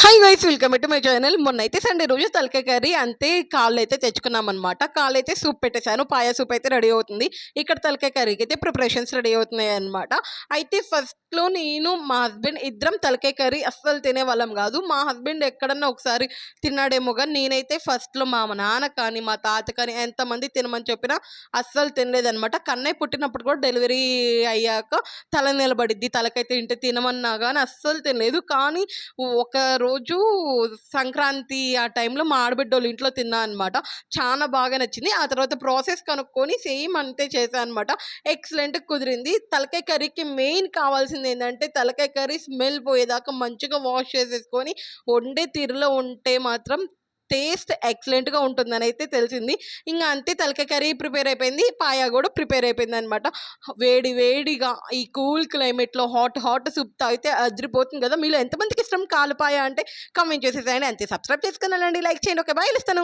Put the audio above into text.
Hi guys, welcome to my channel. మొన్నైతే Sunday రోజు తలకాయ కర్రీ అంతే కాళ్ళు అయితే తెచ్చుకున్నాం అనమాట. కాళ్ళు అయితే సూప్ పెట్టేశాను, పాయ సూప్ అయితే రెడీ అవుతుంది. ఇక్కడ తలకాయ కర్రీకి అయితే ప్రిపరేషన్స్ రెడీ అవుతున్నాయి అనమాట. అయితే ఫస్ట్లో నేను మా హస్బెండ్ ఇద్దరం తలకాయ కర్రీ అస్సలు తినేవాళ్ళం కాదు. మా హస్బెండ్ ఎక్కడన్నా ఒకసారి తిన్నాడేమో కానీ నేనైతే ఫస్ట్లో మా నాన్న కానీ మా తాత కానీ ఎంతమంది తినమని చెప్పినా అస్సలు తినలేదనమాట. కన్నయ్య పుట్టినప్పుడు కూడా డెలివరీ అయ్యాక తల నిలబడిద్ది, తలకాయ తింటే తినమన్నా కానీ అస్సలు తినలేదు. కానీ ఒక రోజు సంక్రాంతి ఆ టైంలో మా ఆడబిడ్డోళ్ళ ఇంట్లో తిన్నా అనమాట. చాలా బాగా నచ్చింది. ఆ తర్వాత ప్రాసెస్ కనుక్కొని సేమ్ అంతే చేశా అనమాట. ఎక్సలెంట్‌గా కుదిరింది. తలకాయ కర్రీకి మెయిన్ కావాల్సింది ఏందంటే తలకాయ కర్రీ స్మెల్ పోయేదాకా మంచిగా వాష్ చేసేసుకొని వండే తీరులో ఉంటే మాత్రం టేస్ట్ ఎక్సలెంట్‌గా ఉంటుందనైతే తెలిసింది. ఇంగ అంతే తలకాయ కర్రీ ప్రిపేర్ అయిపోయింది. పాయ గూడా ప్రిపేర్ అయిపోయిందనమాట. వేడి వేడిగా ఈ కూల్ క్లైమేట్‌లో హాట్ సూప్ తాగితే అదిరిపోతుంది గదా! మీలో ఎంతమందికి ఇష్టం కాలుపాయ అంటే కామెంట్ చేసేసేయండి. అంతే. సబ్స్క్రైబ్ చేసుకొని ఎళ్ళండి. లైక్ చేయండి. ఓకే. బాయ్. ఎళ్ళొస్తాను.